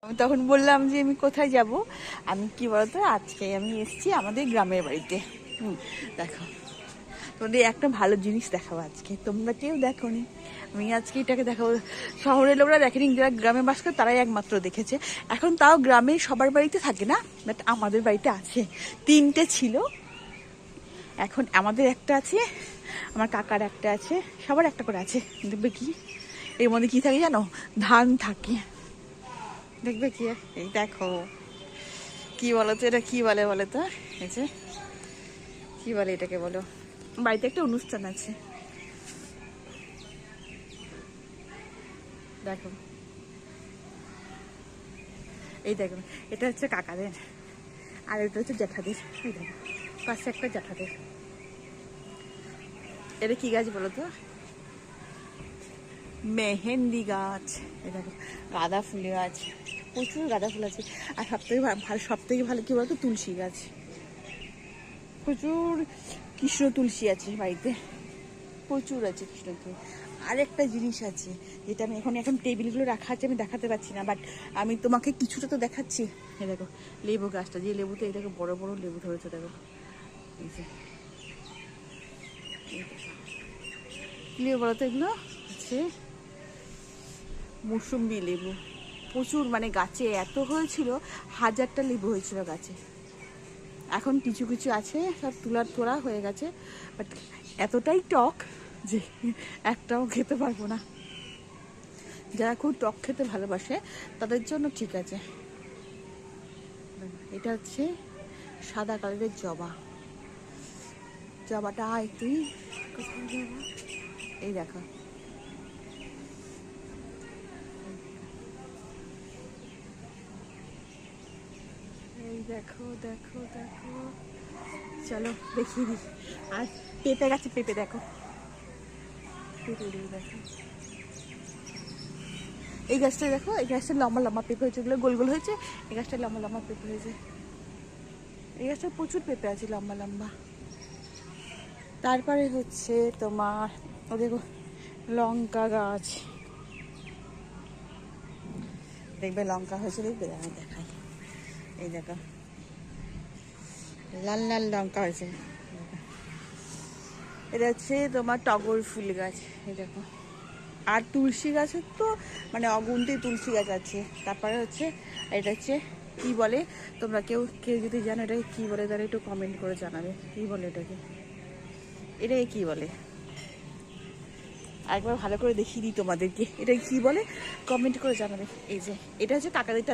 আমি তখন বললাম যে আমি কোথায় যাব, আমি কি বলতো আজকে আমি এসেছি আমাদের গ্রামের বাড়িতে। দেখো তোমাদের একটা ভালো জিনিস দেখাবো আজকে, তোমরা কেউ দেখোনি, আমি আজকে এটাকে দেখাবো। শহরের লোকরা দেখেনি, যারা গ্রামে বাস করে তারাই একমাত্র দেখেছে। এখন তাও গ্রামে সবার বাড়িতে থাকে না, বাট আমাদের বাড়িতে আছে। 3টে ছিল, এখন আমাদের একটা আছে, আমার কাকার একটা আছে, সবার একটা করে আছে। দেখবে কি এর মধ্যে কি থাকে জানো? ধান থাকে। দেখবে কি, এই দেখো কি বলো তো, এটা কি বলে বলে তো, এই যে কি বলে এটাকে বলো, বাড়িতে একটা অনুষ্ঠান আছে, দেখো এই দেখো, এটা হচ্ছে কাকাদের আর এটা হচ্ছে জ্যাঠাদের। এই দেখো পাশে একটা জ্যাঠাদের। এটা কি গাছ বলো তো? মেহেন্দি গাছ। এই দেখো গাঁদা ফুল গাছ, প্রচুর গাঁদা ফুল আছে। আর সব থেকে ভালো কি বলতো, তুলসী গাছ, প্রচুর কৃষ্ণ তুলসী আছে বাড়িতে, প্রচুর আছে কৃষ্ণ তুলসী। আর একটা জিনিস আছে যেটা আমি এখন টেবিলগুলো রাখা আছে, আমি দেখাতে পারছি না, বাট আমি তোমাকে কিছুটা তো দেখাচ্ছি। এই দেখো লেবু গাছটা, যে লেবুতে এই দেখো বড় বড় লেবু ধরেছে, দেখো এই যে কি লেবু বলো তো এগুলো? হচ্ছে মৌসুম্বি লেবু। প্রচুর, মানে গাছে এত হয়েছিল, 1000টা লেবু হয়েছিল গাছে। এখন কিছু কিছু আছে সব তোলা হয়ে গেছে, বাট এতটাই টক যে একটাও খেতে পারবো না। যারা খুব টক খেতে ভালোবাসে তাদের জন্য ঠিক আছে। এটা হচ্ছে সাদা কালারের জবা, জবাটা একটু, এই দেখো এই দেখো দেখো দেখো, চলো দেখিয়ে দিই। আর পেঁপে গাছে পেঁপে দেখো, পেঁপে দেখো, এই গাছটা দেখো, এই গাছটা লম্বা লম্বা পেঁপে হয়েছে, ওগুলো গোল গোল হয়েছে, এই গাছটা লম্বা লম্বা পেঁপে হয়েছে। এই গাছটা প্রচুর পেঁপে আছে লম্বা লম্বা। তারপরে হচ্ছে তোমার ও দেখো লঙ্কা গাছ, দেখবে লঙ্কা হয়েছে, দেখবে আমি দেখাই, এই দেখো লাল লাল লঙ্কা হয়েছে। এটা হচ্ছে তোমার টগর ফুল গাছ, এই দেখো। আর তুলসী গাছের তো মানে অগুন্তি তুলসী গাছ আছে। তারপরে হচ্ছে এটা হচ্ছে কি বলে, তোমরা কেউ কেউ যদি জানো এটাকে কী বলে, তাহলে একটু কমেন্ট করে জানাবে কী বলে এটাকে, এটাকে কী বলে। একবার ভালো করে দেখিয়ে দিই তোমাদেরকে, এটা কী বলে, কমেন্ট করে জানাবে। এই যে এটা হচ্ছে কাকাদেরটা